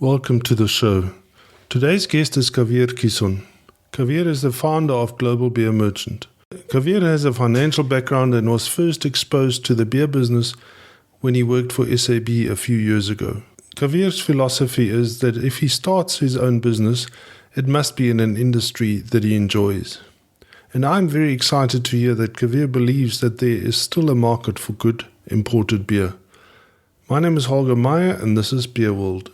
Welcome to the show. Today's guest is Kavir Kissun. Kavir is the founder of Global Beer Merchant. Kavir has a financial background and was first exposed to the beer business when he worked for SAB a few years ago. Kavir's philosophy is that if he starts his own business, it must be in an industry that he enjoys. And I'm very excited to hear that Kavir believes that there is still a market for good imported beer. My name is Holger Meyer and this is BeerWorld.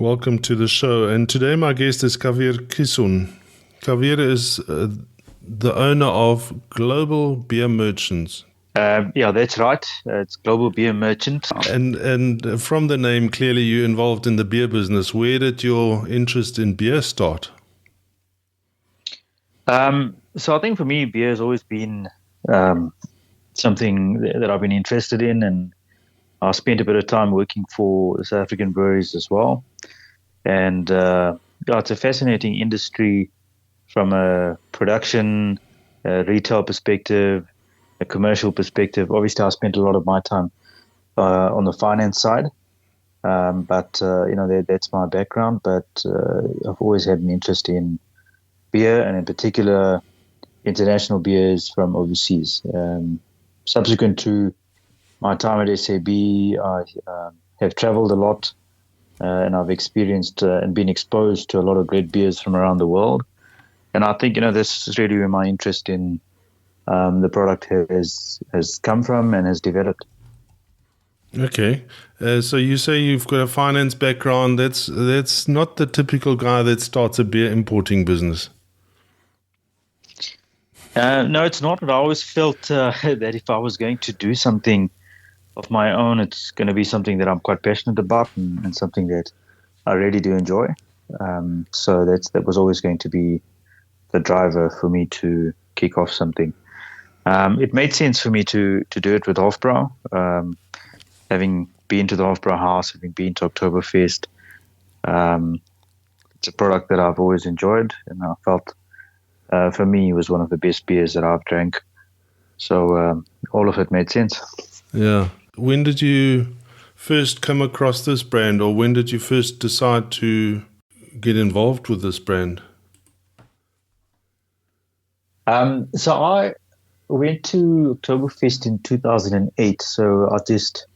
Welcome to the show, and today my guest is Kavir Kissun. Kavir is the owner of Global Beer Merchants. Yeah, that's right. It's Global Beer Merchant. And from the name, clearly you're involved in the beer business. Where did your interest in beer start? So I think for me, beer has always been something that I've been interested in, and I spent a bit of time working for South African breweries as well. And it's a fascinating industry from a production, retail perspective, a commercial perspective. Obviously, I spent a lot of my time on the finance side, but that's my background. But I've always had an interest in beer, and in particular, international beers from overseas. Subsequent to my time at SAB, I have traveled a lot, and I've experienced and been exposed to a lot of great beers from around the world. And I think, this is really where my interest in the product has come from and has developed. Okay. So you say you've got a finance background. That's not the typical guy that starts a beer importing business. No, it's not. I always felt that if I was going to do something of my own, it's going to be something that I'm quite passionate about and something that I really do enjoy. So that was always going to be the driver for me to kick off something. It made sense for me to do it with Hofbrau. Having been to the Hofbrau house, having been to Oktoberfest, it's a product that I've always enjoyed, and I felt for me it was one of the best beers that I've drank. So all of it made sense. Yeah. When did you first come across this brand, or when did you first decide to get involved with this brand? So I went to Oktoberfest in 2008. So I just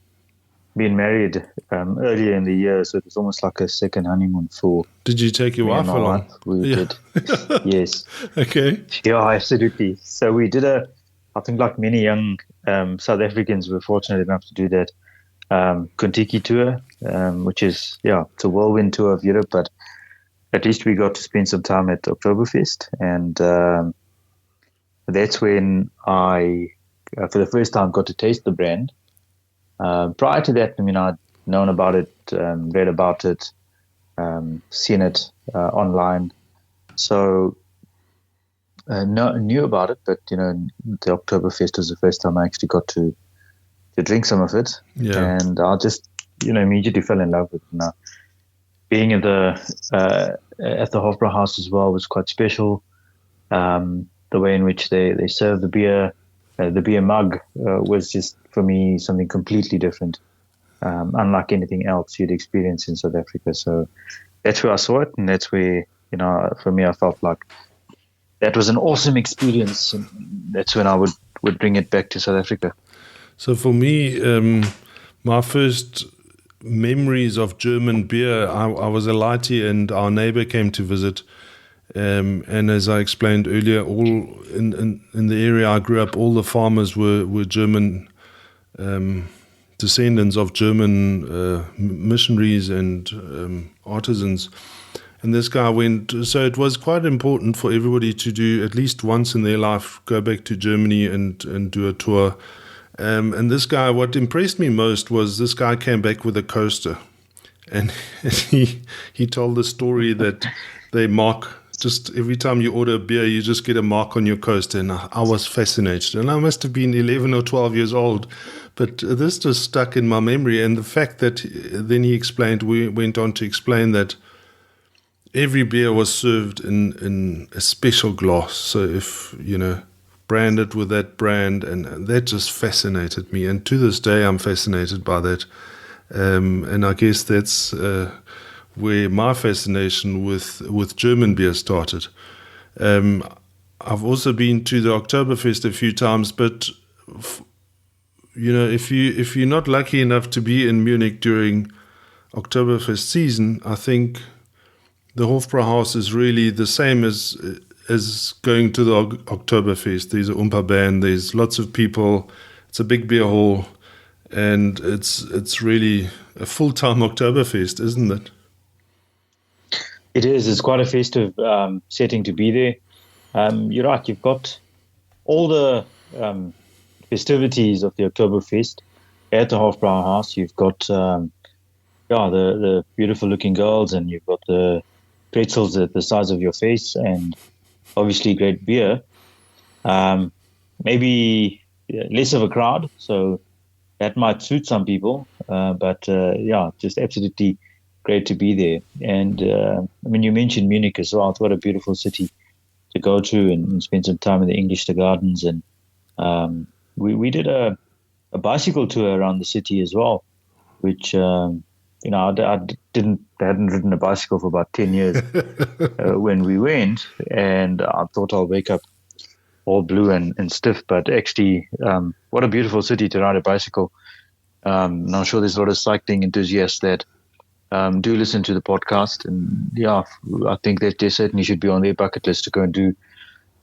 been married earlier in the year, so it was almost like a second honeymoon for. Did you take your wife along? We did. Yes. Okay. Yeah, absolutely. So we did I think like many young South Africans were fortunate enough to do that Kontiki tour, which is, it's a whirlwind tour of Europe, but at least we got to spend some time at Oktoberfest. And that's when I, for the first time, got to taste the brand. Prior to that, I'd known about it, read about it, seen it online. So knew about it, but the Oktoberfest was the first time I actually got to drink some of it. Yeah. And I just immediately fell in love with it. Now, being at the Hofbrau house as well was quite special. The way in which they serve the beer mug was just for me something completely different, unlike anything else you'd experience in South Africa. So that's where I saw it, and that's where for me I felt like that was an awesome experience, and that's when I would bring it back to South Africa. So for me, my first memories of German beer, I was a lighty and our neighbor came to visit. And as I explained earlier, all in the area I grew up, all the farmers were German descendants of German missionaries and artisans. And this guy went, so it was quite important for everybody to do at least once in their life, go back to Germany and do a tour. And this guy, what impressed me most was this guy came back with a coaster. And he told the story that they mark, just every time you order a beer, you just get a mark on your coaster. And I was fascinated. And I must have been 11 or 12 years old. But this just stuck in my memory. And the fact that then we went on to explain that every beer was served in a special glass. So if, branded with that brand, and that just fascinated me. And to this day, I'm fascinated by that. And I guess that's where my fascination with German beer started. I've also been to the Oktoberfest a few times, but if you're not lucky enough to be in Munich during Oktoberfest season, I think the Hofbrauhaus is really the same as going to the Oktoberfest. There's a Umpa band, there's lots of people, it's a big beer hall, and it's really a full-time Oktoberfest, isn't it? It is. It's quite a festive setting to be there. You're right. You've got all the festivities of the Oktoberfest at the Hofbrauhaus. You've got the beautiful looking girls, and you've got the pretzels at the size of your face, and obviously great beer. Maybe less of a crowd, so that might suit some people. But just absolutely great to be there. And you mentioned Munich as well. What a beautiful city to go to and spend some time in the English Gardens. And we did a bicycle tour around the city as well, which I hadn't ridden a bicycle for about 10 years when we went, and I thought I'll wake up all blue and stiff. But actually, what a beautiful city to ride a bicycle. And I'm sure there's a lot of cycling enthusiasts that do listen to the podcast, and I think that they certainly should be on their bucket list to go and do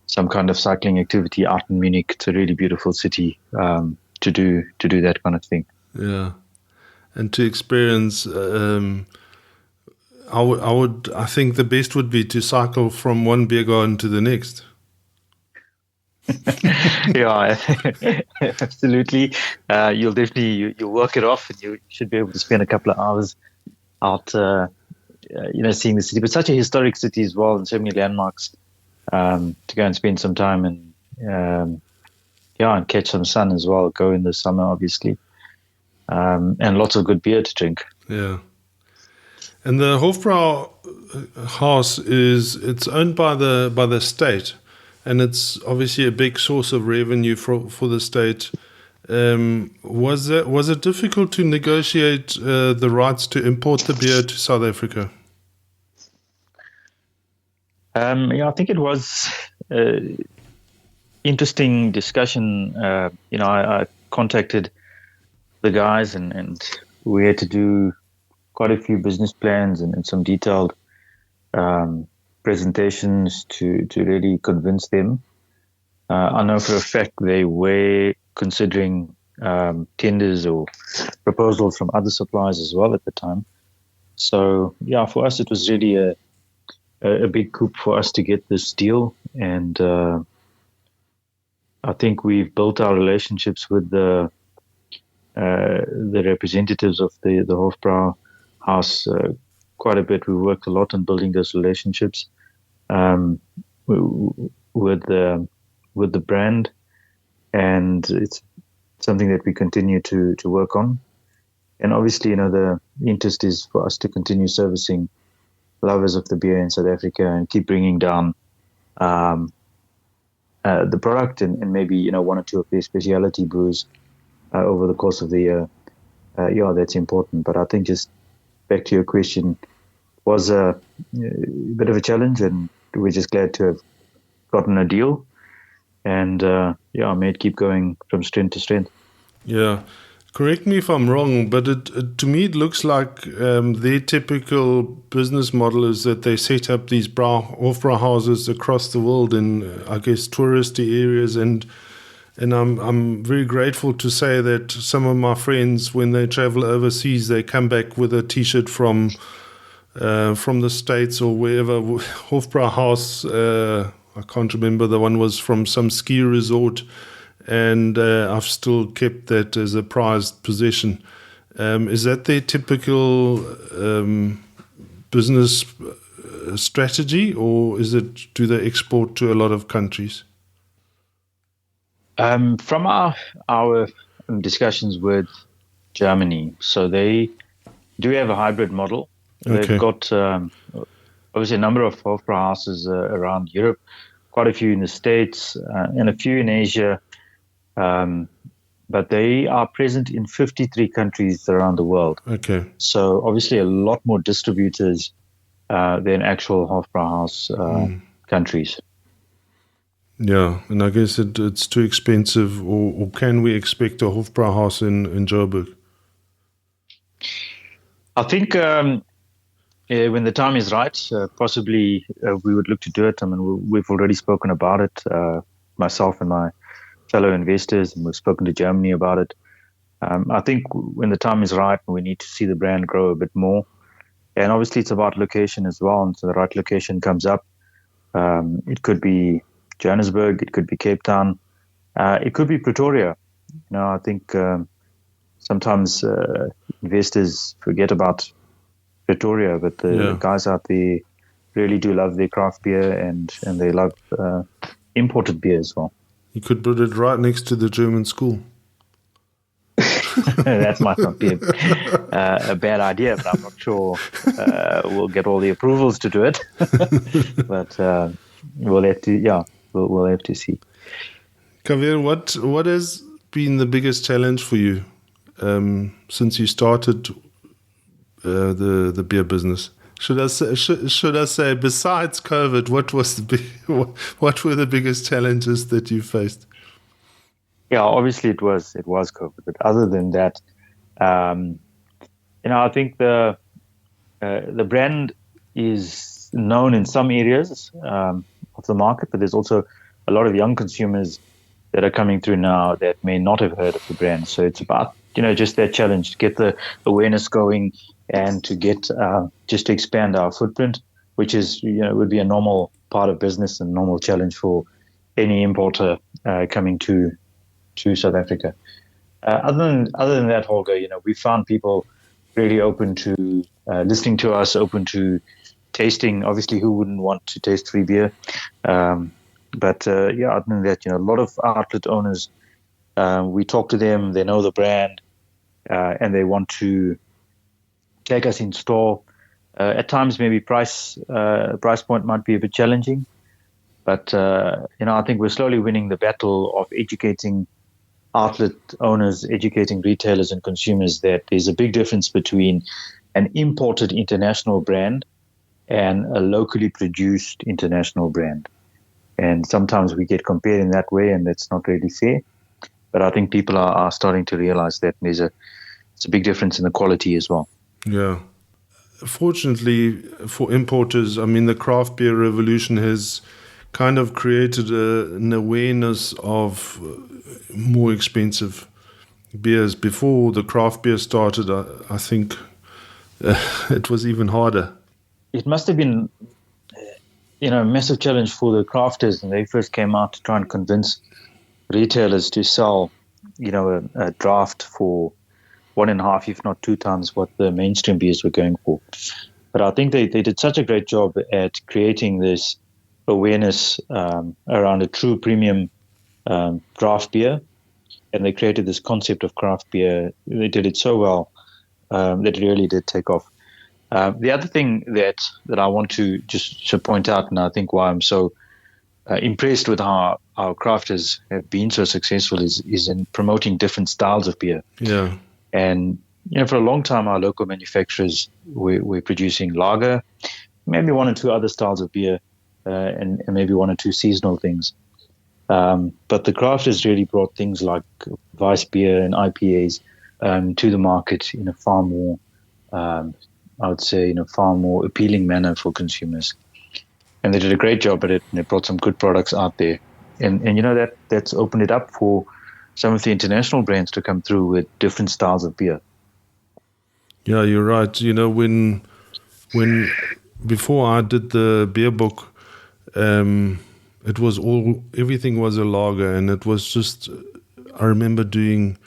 some kind of cycling activity out in Munich. It's a really beautiful city to do that kind of thing. Yeah, and to experience, I think the best would be to cycle from one beer garden to the next. Yeah, absolutely. You'll work it off, and you should be able to spend a couple of hours out, seeing the city. But such a historic city as well, and so many landmarks to go and spend some time and catch some sun as well. Go in the summer, obviously, and lots of good beer to drink. Yeah, and the Hofbrauhaus it's owned by the state, and it's obviously a big source of revenue for the state. Was it difficult to negotiate the rights to import the beer to South Africa? I think it was interesting discussion. I contacted the guys, and we had to do quite a few business plans and some detailed presentations to really convince them. I know for a fact they were considering tenders or proposals from other suppliers as well at the time. So for us it was really a big coup for us to get this deal, and I think we've built our relationships with the representatives of the Hofbrauhaus quite a bit. We worked a lot on building those relationships with the brand, and it's something that we continue to work on. And obviously, the interest is for us to continue servicing lovers of the beer in South Africa and keep bringing down the product and maybe one or two of their specialty brews over the course of the year. That's important. But I think, just back to your question, was a bit of a challenge, and we're just glad to have gotten a deal, and may it keep going from strength to strength. Yeah, correct me if I'm wrong, but to me it looks like their typical business model is that they set up these Hofbrauhauses across the world in, I guess, touristy areas, and I'm very grateful to say that some of my friends, when they travel overseas, they come back with a T-shirt from the States or wherever. Hofbrauhaus, I can't remember, the one was from some ski resort, and I've still kept that as a prized possession. Is that their typical business strategy, or do they export to a lot of countries? From our discussions with Germany, so they do have a hybrid model. Okay. They've got obviously a number of Hofbrauhauses around Europe, quite a few in the States, and a few in Asia. But they are present in 53 countries around the world. Okay. So obviously a lot more distributors than actual Hofbrauhaus countries. Yeah, and I guess it's too expensive, or can we expect a Hofbrauhaus in Joburg? I think when the time is right, possibly we would look to do it. I mean, we've already spoken about it, myself and my fellow investors, and we've spoken to Germany about it. I think when the time is right, we need to see the brand grow a bit more. And obviously it's about location as well. And so the right location comes up. It could be Johannesburg, it could be Cape Town, it could be Pretoria. I think sometimes investors forget about Pretoria, but the guys out there really do love their craft beer, and they love imported beer as well. You could put it right next to the German school. That might not be a bad idea, but I'm not sure we'll get all the approvals to do it. But we'll have to, we'll have to see. Kavir, what has been the biggest challenge for you since you started the beer business? Should I say besides COVID, what were the biggest challenges that you faced? Yeah, obviously it was COVID, but other than that, I think the brand is known in some areas of the market, but there's also a lot of young consumers that are coming through now that may not have heard of the brand. So it's about just that challenge to get the awareness going and to get just to expand our footprint, which is would be a normal part of business and normal challenge for any importer coming to South Africa. Other than that, Holger, we found people really open to listening to us, open to tasting. Obviously, who wouldn't want to taste free beer? But other than that, a lot of outlet owners, we talk to them. They know the brand, and they want to take us in store. At times, maybe price point might be a bit challenging, but I think we're slowly winning the battle of educating outlet owners, educating retailers and consumers that there's a big difference between an imported international brand and a locally produced international brand. And sometimes we get compared in that way, and that's not really fair. But I think people are starting to realize that it's a big difference in the quality as well. Yeah. Fortunately for importers, I mean, the craft beer revolution has kind of created an awareness of more expensive beers. Before the craft beer started, I think it was even harder. It must have been, a massive challenge for the crafters, and they first came out to try and convince retailers to sell, a draft for 1.5, if not 2 times what the mainstream beers were going for. But I think they did such a great job at creating this awareness around a true premium draft beer, and they created this concept of craft beer. They did it so well that it really did take off. The other thing that I want to just point out, and I think why I'm so impressed with how our crafters have been so successful is in promoting different styles of beer. Yeah. And for a long time, our local manufacturers were producing lager, maybe 1 or 2 other styles of beer, and maybe 1 or 2 seasonal things. But the crafters really brought things like Weiss beer and IPAs to the market in a far more, I would say, in a far more appealing manner for consumers. And they did a great job at it, and they brought some good products out there. And that's opened it up for some of the international brands to come through with different styles of beer. Yeah, you're right. When before I did the beer book, it was everything was a lager, and it was just, I remember doing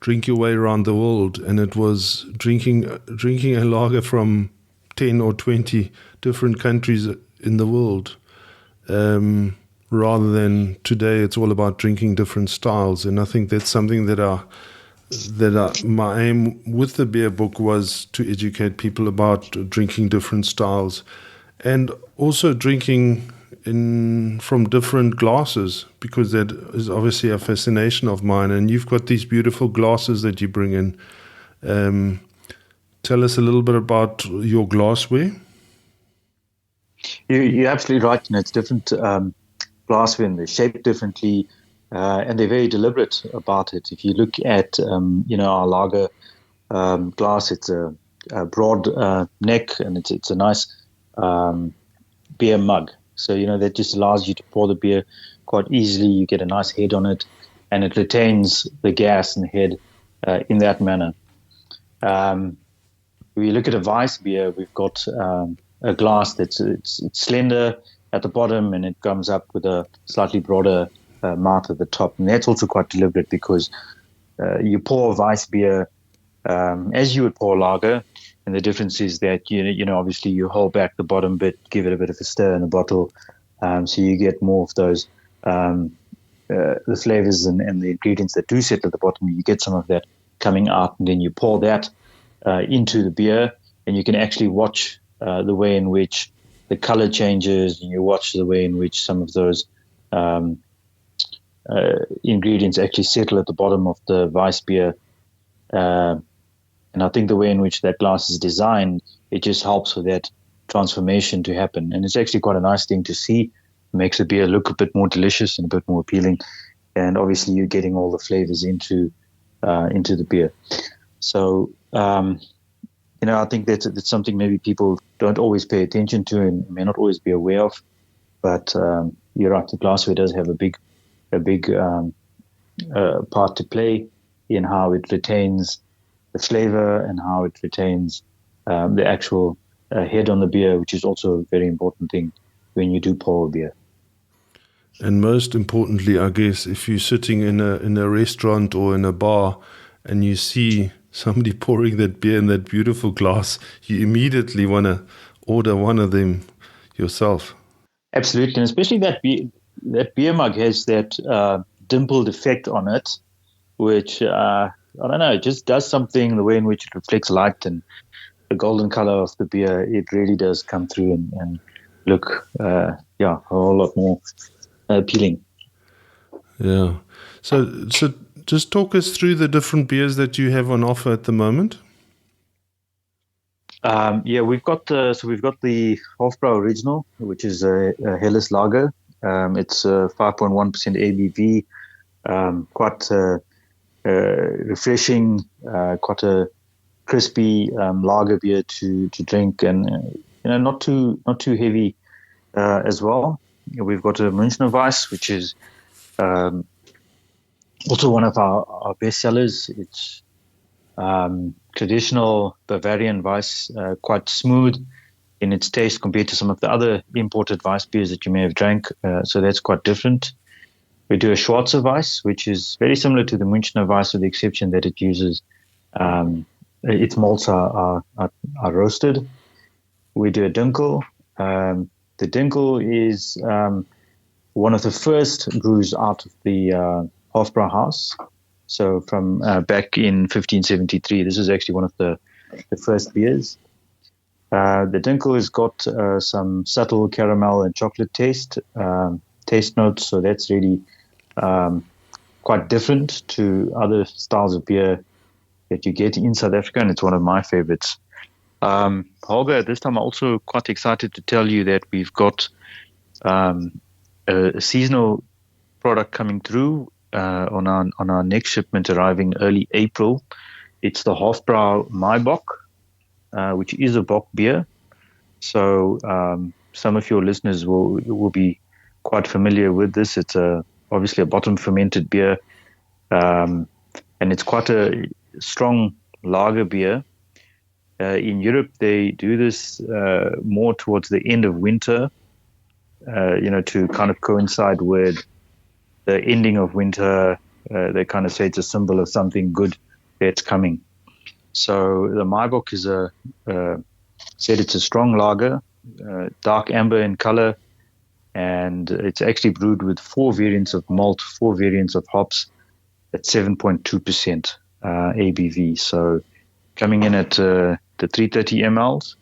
Drink Your Way Around the World, and it was drinking a lager from 10 or 20 different countries in the world. Rather than today, it's all about drinking different styles. And I think that's something my aim with the beer book was to educate people about drinking different styles, and also drinking from different glasses, because that is obviously a fascination of mine. And you've got these beautiful glasses that you bring in. Tell us a little bit about your glassware. You're absolutely right. It's different glassware, and they're shaped differently, and they're very deliberate about it. If you look at our lager glass, it's a broad neck, and it's a nice beer mug. So that just allows you to pour the beer quite easily. You get a nice head on it, and it retains the gas in the head in that manner. When you look at a Weiss beer, we've got a glass it's slender at the bottom, and it comes up with a slightly broader mouth at the top. And that's also quite deliberate, because you pour a Weiss beer as you would pour lager, and the difference is that obviously you hold back the bottom bit, give it a bit of a stir in the bottle, so you get more of those the flavors and the ingredients that do sit at the bottom. You get some of that coming out, and then you pour that into the beer, and you can actually watch the way in which the color changes, and you watch the way in which some of those ingredients actually settle at the bottom of the Weiss beer. And I think the way in which that glass is designed, it just helps for that transformation to happen. And it's actually quite a nice thing to see. It makes the beer look a bit more delicious and a bit more appealing. And obviously you're getting all the flavors into the beer. So, I think that's something maybe people don't always pay attention to and may not always be aware of. But you're right, the glassware does have a big part to play in how it retains the flavor and how it retains the actual head on the beer, which is also a very important thing when you do pour a beer. And most importantly, I guess, if you're sitting in a restaurant or in a bar and you see somebody pouring that beer in that beautiful glass, you immediately want to order one of them yourself. Absolutely, and especially that beer mug has that dimpled effect on it, which I don't know, it just does something. The way in which it reflects light and the golden color of the beer, it really does come through and look a whole lot more appealing. Yeah. So just talk us through the different beers that you have on offer at the moment. We've got the Hofbrau Original, which is a Helles lager. It's 5.1% ABV, quite refreshing, quite a crispy lager beer to drink, and not too heavy as well. We've got a Münchner Weiss, which is also one of our best sellers. It's traditional Bavarian Weiss, quite smooth in its taste compared to some of the other imported Weiss beers that you may have drank. So that's quite different. We do a Schwarzer Weiss, which is very similar to the Münchner Weiss, with the exception that it uses its malts are roasted. We do a Dunkel. The Dunkel is one of the first brews out of the Hofbrau house. So from back in 1573, this is actually one of the first beers. The Dunkel has got some subtle caramel and chocolate taste notes, so that's really quite different to other styles of beer that you get in South Africa, and it's one of my favorites. Holger, at this time I'm also quite excited to tell you that we've got a seasonal product coming through on our next shipment arriving early April. It's the Hofbrau Maibock, which is a bock beer. So some of your listeners will be quite familiar with this. It's obviously a bottom fermented beer, and it's quite a strong lager beer. In Europe, they do this more towards the end of winter, to kind of coincide with the ending of winter. They kind of say it's a symbol of something good that's coming. So the Maibock is it's a strong lager, dark amber in color, and it's actually brewed with 4 variants of malt, 4 variants of hops at 7.2% ABV. So coming in at the 330 mLs,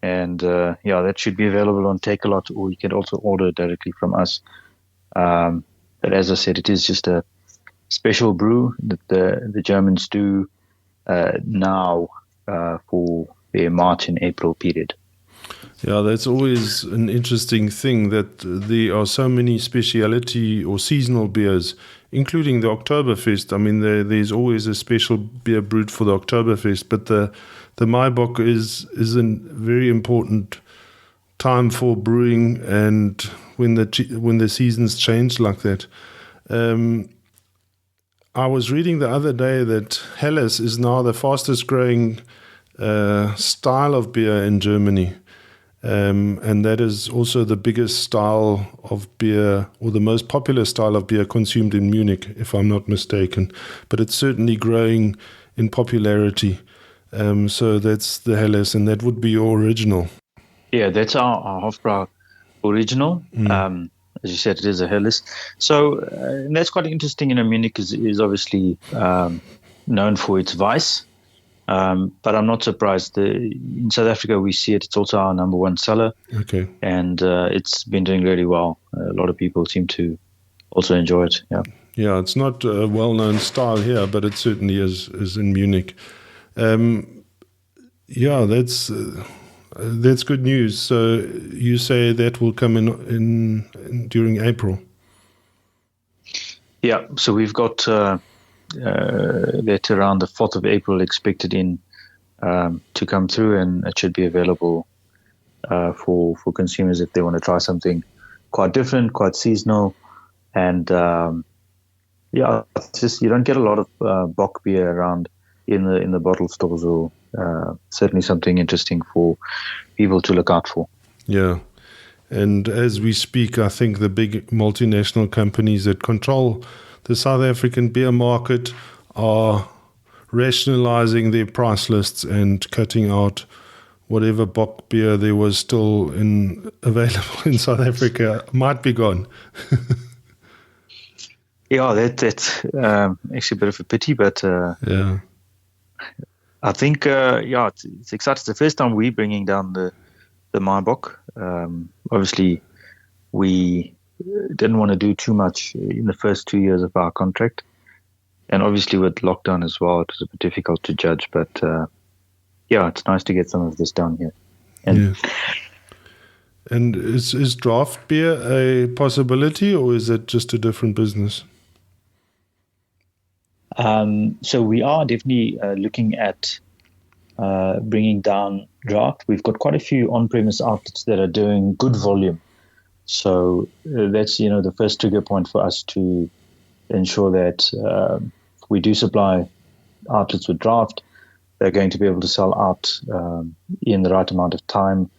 And that should be available on Takealot, or you can also order directly from us. But as I said, it is just a special brew that the Germans do now for their March and April period. Yeah, that's always an interesting thing, that there are so many specialty or seasonal beers, including the Oktoberfest. I mean, there's always a special beer brewed for the Oktoberfest, but the Maibock is a very important time for brewing, and when the seasons change like that. I was reading the other day that Helles is now the fastest growing style of beer in Germany. And that is also the biggest style of beer, or the most popular style of beer consumed in Munich, if I'm not mistaken. But it's certainly growing in popularity. So that's the Helles, and that would be your original. Yeah, that's our Hofbrau original. As you said, it is a Helles. So and that's quite interesting. Munich is obviously known for its Weiss. But I'm not surprised. In South Africa, we see it. It's also our number one seller. Okay. And it's been doing really well. A lot of people seem to also enjoy it. Yeah. Yeah, it's not a well-known style here, but it certainly is in Munich. That's good news. So you say that will come in during April. Yeah. So we've got that around the 4th of April expected in to come through, and it should be available for consumers if they want to try something quite different, quite seasonal. And it's just, you don't get a lot of Bock beer around in the bottle stores, or certainly something interesting for people to look out for. Yeah. And as we speak, I think the big multinational companies that control the South African beer market are rationalizing their price lists and cutting out whatever Bock beer there was still available in South Africa might be gone. Yeah, that's actually a bit of a pity, but yeah, I think it's exciting. It's the first time we're bringing down the Maibock. Obviously, we didn't want to do too much in the first 2 years of our contract, and obviously with lockdown as well, it was a bit difficult to judge. But it's nice to get some of this down here. And is draft beer a possibility, or is it just a different business? So we are definitely looking at bringing down draft. We've got quite a few on-premise outlets that are doing good volume. So that's, the first trigger point for us to ensure that we do supply outlets with draft. They're going to be able to sell out in the right amount of time,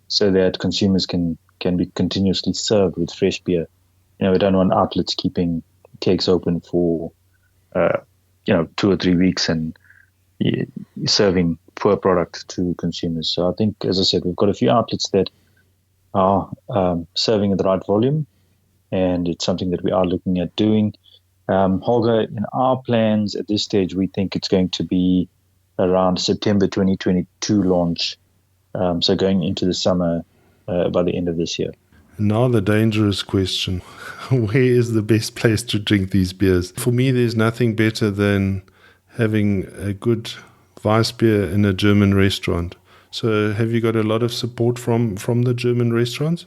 so that consumers can be continuously served with fresh beer. We don't want outlets keeping kegs open for 2 or 3 weeks and serving poor product to consumers. So I think, as I said, we've got a few outlets that are serving at the right volume, and it's something that we are looking at doing. Holger, in our plans at this stage, we think it's going to be around September 2022 launch, so going into the summer by the end of this year. Now the dangerous question. Where is the best place to drink these beers? For me, there's nothing better than having a good Weiss beer in a German restaurant. So have you got a lot of support from the German restaurants?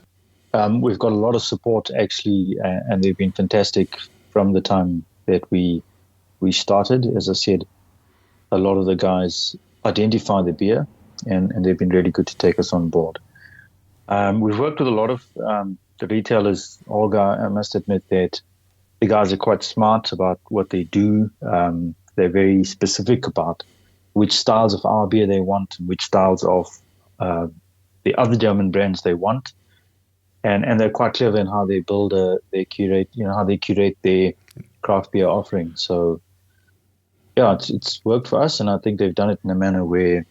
We've got a lot of support, actually, and they've been fantastic from the time that we started. As I said, a lot of the guys identify the beer, and they've been really good to take us on board. We've worked with a lot of the retailers. Olga, I must admit that the guys are quite smart about what they do. They're very specific about which styles of our beer they want, and which styles of the other German brands they want. And they're quite clever in how they build how they curate their craft beer offering. So, it's worked for us, and I think they've done it in a manner where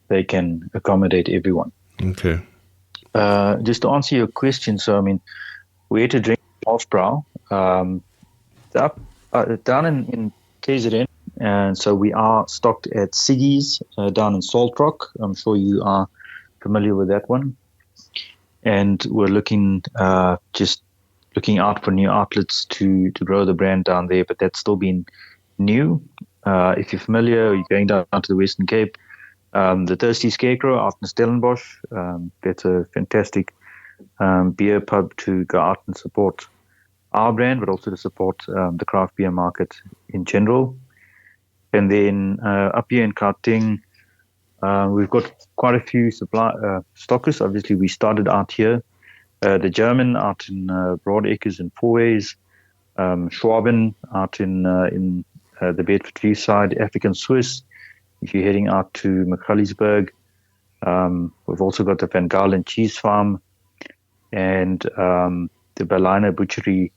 they can accommodate everyone. Okay. Just to answer your question, so we had to drink Hofbrau down in KZN, and so we are stocked at Siggy's down in Salt Rock. I'm sure you are familiar with that one. And we're looking out for new outlets to grow the brand down there, but that's still been new. If you're familiar, you're going down to the Western Cape, the Thirsty Scarecrow out in Stellenbosch. That's a fantastic beer pub to go out and support our brand, but also to support the craft beer market in general. And then up here in Gauteng, we've got quite a few stockists. Obviously, we started out here. The German out in Broadacres and Fourways, Schwaben out in the Bedfordview side, African Swiss. If you're heading out to McCullisburg, we've also got the Van Galen Cheese Farm and the Berliner Butchery.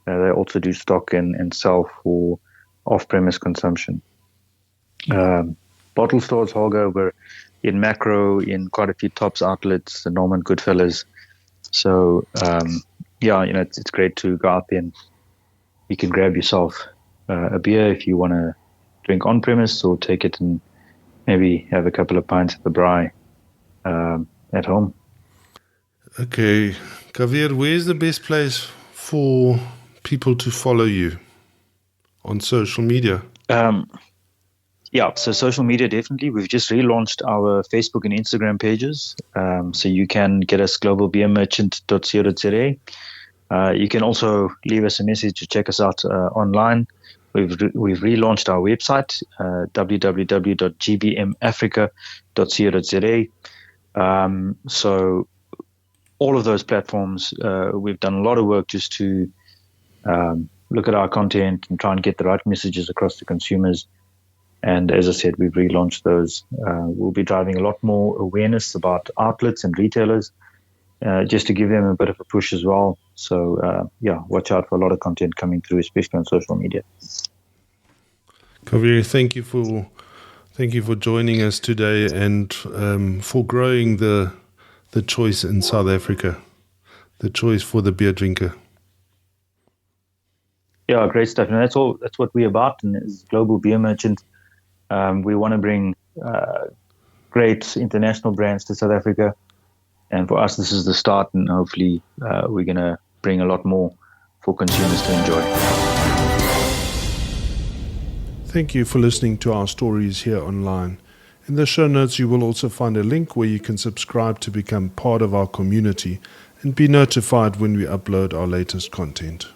They also do stock and sell for off-premise consumption. Bottle stores, Holger, we're in Macro, in quite a few Tops outlets, the Norman Goodfellas. So, it's great to go out there and you can grab yourself a beer if you want to drink on premise, or take it and maybe have a couple of pints at the braai at home. Okay, Kavir, where's the best place for people to follow you on social media? So social media, definitely. We've just relaunched our Facebook and Instagram pages. So you can get us globalbeermerchant.co.za. You can also leave us a message to check us out online. We've relaunched our website, www.gbmafrica.co.za. So all of those platforms, we've done a lot of work just to look at our content and try and get the right messages across to consumers. And as I said, we've relaunched those. We'll be driving a lot more awareness about outlets and retailers, just to give them a bit of a push as well. So, watch out for a lot of content coming through, especially on social media. Kavir, thank you for joining us today and for growing the choice in South Africa, the choice for the beer drinker. Yeah, great stuff. And that's what we're about. And as Global Beer Merchant, we want to bring great international brands to South Africa. And for us, this is the start, and hopefully we're going to bring a lot more for consumers to enjoy. Thank you for listening to our stories here online. In the show notes, you will also find a link where you can subscribe to become part of our community and be notified when we upload our latest content.